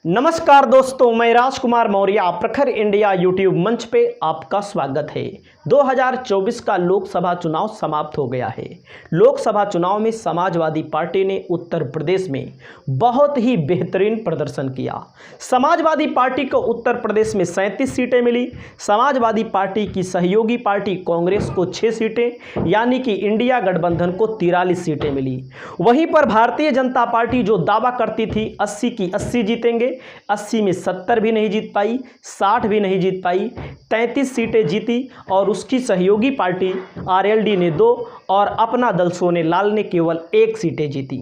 नमस्कार दोस्तों, मैं राजकुमार मौर्य प्रखर इंडिया यूट्यूब मंच पे आपका स्वागत है। 2024 का लोकसभा चुनाव समाप्त हो गया है। लोकसभा चुनाव में समाजवादी पार्टी ने उत्तर प्रदेश में बहुत ही बेहतरीन प्रदर्शन किया। समाजवादी पार्टी को उत्तर प्रदेश में 37 सीटें मिली। समाजवादी पार्टी की सहयोगी पार्टी कांग्रेस को 6 सीटें यानी कि इंडिया गठबंधन को 43 सीटें मिली। वहीं पर भारतीय जनता पार्टी जो दावा करती थी 80 की 80 जीतेंगे, 80 में 70 भी नहीं जीत पाई, 60 भी नहीं जीत पाई, 33 सीटें जीती और उसकी सहयोगी पार्टी आरएलडी ने 2 और अपना दल सोनेलाल ने केवल 1 सीटें जीती।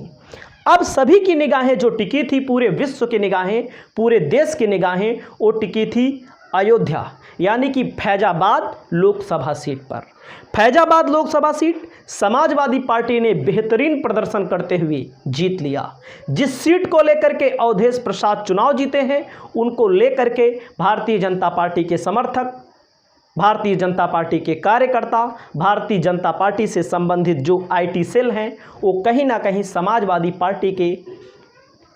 अब सभी की निगाहें जो टिकी थी, पूरे विश्व की निगाहें, पूरे देश की निगाहें वो टिकी थी अयोध्या यानी कि फैजाबाद लोकसभा सीट पर। फैजाबाद लोकसभा सीट समाजवादी पार्टी ने बेहतरीन प्रदर्शन करते हुए जीत लिया। जिस सीट को लेकर के अवधेश प्रसाद चुनाव जीते हैं, उनको लेकर के भारतीय जनता पार्टी के समर्थक, भारतीय जनता पार्टी के कार्यकर्ता, भारतीय जनता पार्टी से संबंधित जो आईटी सेल हैं, वो कहीं ना कहीं समाजवादी पार्टी के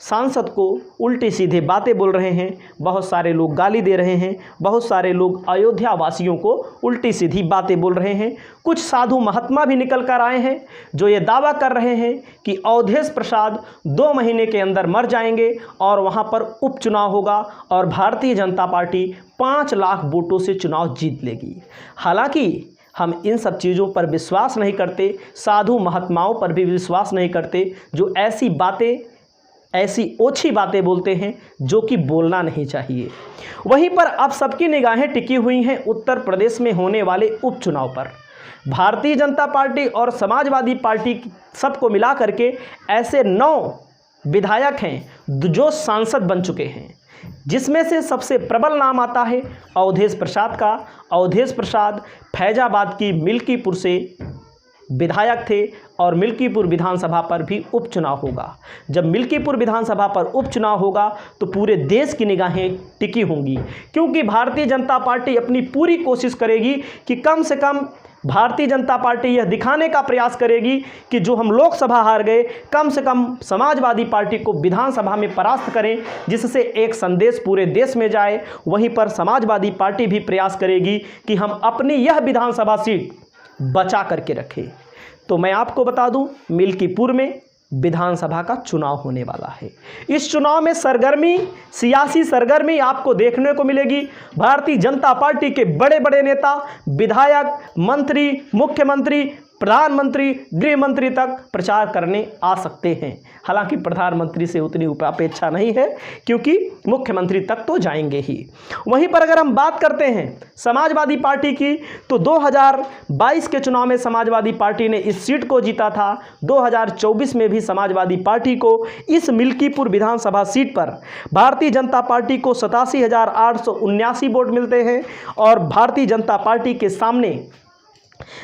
सांसद को उल्टी सीधे बातें बोल रहे हैं। बहुत सारे लोग गाली दे रहे हैं, बहुत सारे लोग अयोध्या वासियों को उल्टी सीधी बातें बोल रहे हैं। कुछ साधु महात्मा भी निकल कर आए हैं जो ये दावा कर रहे हैं कि अवधेश प्रसाद 2 महीने के अंदर मर जाएंगे और वहाँ पर उपचुनाव होगा और भारतीय जनता पार्टी 5 लाख वोटों से चुनाव जीत लेगी। हालांकि हम इन सब चीज़ों पर विश्वास नहीं करते, साधु महात्माओं पर भी विश्वास नहीं करते जो ऐसी ओछी बातें बोलते हैं जो कि बोलना नहीं चाहिए। वहीं पर अब सबकी निगाहें टिकी हुई हैं उत्तर प्रदेश में होने वाले उपचुनाव पर। भारतीय जनता पार्टी और समाजवादी पार्टी सबको मिला करके ऐसे 9 विधायक हैं जो सांसद बन चुके हैं, जिसमें से सबसे प्रबल नाम आता है अवधेश प्रसाद का। अवधेश प्रसाद फैजाबाद की मिल्कीपुर से विधायक थे और मिल्कीपुर विधानसभा पर भी उपचुनाव होगा। जब मिल्कीपुर विधानसभा पर उपचुनाव होगा तो पूरे देश की निगाहें टिकी होंगी, क्योंकि भारतीय जनता पार्टी अपनी पूरी कोशिश करेगी कि कम से कम भारतीय जनता पार्टी यह दिखाने का प्रयास करेगी कि जो हम लोकसभा हार गए, कम से कम समाजवादी पार्टी को विधानसभा में परास्त करें, जिससे एक संदेश पूरे देश में जाए। वहीं पर समाजवादी पार्टी भी प्रयास करेगी कि हम अपनी यह विधानसभा सीट बचा करके रखें। तो मैं आपको बता दूं, मिल्कीपुर में विधानसभा का चुनाव होने वाला है। इस चुनाव में सियासी सरगर्मी आपको देखने को मिलेगी। भारतीय जनता पार्टी के बड़े बड़े नेता, विधायक, मंत्री, मुख्यमंत्री, प्रधानमंत्री, गृह मंत्री तक प्रचार करने आ सकते हैं। हालांकि प्रधानमंत्री से उतनी अपेक्षा नहीं है, क्योंकि मुख्यमंत्री तक तो जाएंगे ही। वहीं पर अगर हम बात करते हैं समाजवादी पार्टी की, तो 2022 के चुनाव में समाजवादी पार्टी ने इस सीट को जीता था। 2024 में भी समाजवादी पार्टी को इस मिल्कीपुर विधानसभा सीट पर भारतीय जनता पार्टी को 87,879 वोट मिलते हैं और भारतीय जनता पार्टी के सामने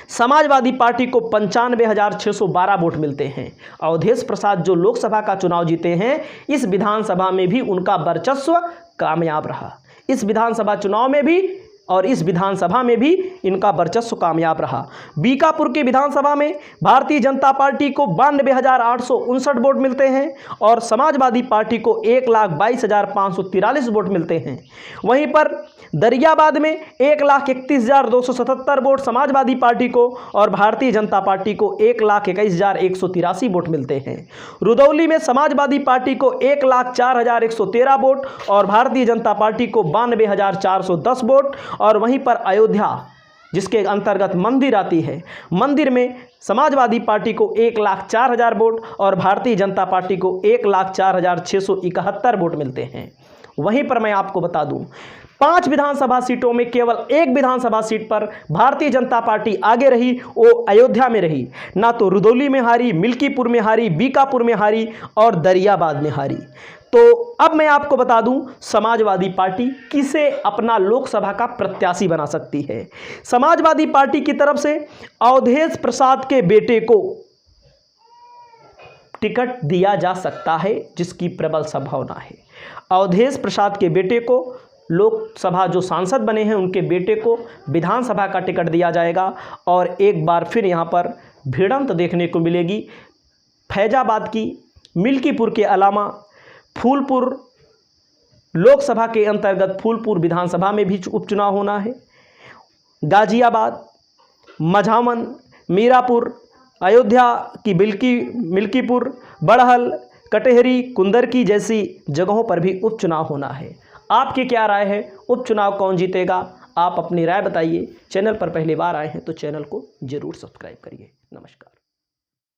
समाजवादी पार्टी को 95,612 वोट मिलते हैं। अवधेश प्रसाद जो लोकसभा का चुनाव जीते हैं, इस विधानसभा में भी उनका वर्चस्व कामयाब रहा। इस विधानसभा चुनाव में भी और इस विधानसभा में भी इनका वर्चस्व कामयाब रहा। बीकापुर की विधानसभा में भारतीय जनता पार्टी को 92,859 वोट मिलते हैं और समाजवादी पार्टी को 1,22,543 वोट मिलते हैं। वहीं पर दरियाबाद में 1,31,277 वोट समाजवादी पार्टी को और भारतीय जनता पार्टी को 1,21,183 वोट मिलते हैं। रुदौली में समाजवादी पार्टी को 1,04,113 वोट और भारतीय जनता पार्टी को 92,410 वोट। और वहीं पर अयोध्या, जिसके अंतर्गत मंदिर आती है, मंदिर में समाजवादी पार्टी को 1,04,000 वोट और भारतीय जनता पार्टी को 1,04,671 वोट मिलते हैं। वहीं पर मैं आपको बता दूं, 5 विधानसभा सीटों में केवल 1 विधानसभा सीट पर भारतीय जनता पार्टी आगे रही, वो अयोध्या में रही। ना तो रुदौली में हारी, मिल्कीपुर में हारी, बीकापुर में हारी और दरियाबाद में हारी। तो अब मैं आपको बता दूं, समाजवादी पार्टी किसे अपना लोकसभा का प्रत्याशी बना सकती है। समाजवादी पार्टी की तरफ से अवधेश प्रसाद के बेटे को टिकट दिया जा सकता है, जिसकी प्रबल संभावना है। अवधेश प्रसाद के बेटे को, लोकसभा जो सांसद बने हैं उनके बेटे को विधानसभा का टिकट दिया जाएगा और एक बार फिर यहाँ पर भिड़ंत देखने को मिलेगी। फैजाबाद की, मिल्कीपुर के अलावा फूलपुर, लोकसभा के अंतर्गत फूलपुर विधानसभा में भी उपचुनाव होना है। गाजियाबाद, मझावन, मीरापुर, अयोध्या की मिल्कीपुर, बड़हल, कटेहरी, कुंदरकी जैसी जगहों पर भी उपचुनाव होना है। आपकी क्या राय है? उपचुनाव कौन जीतेगा? आप अपनी राय बताइए। चैनल पर पहली बार आए हैं तो चैनल को जरूर सब्सक्राइब करिए। नमस्कार।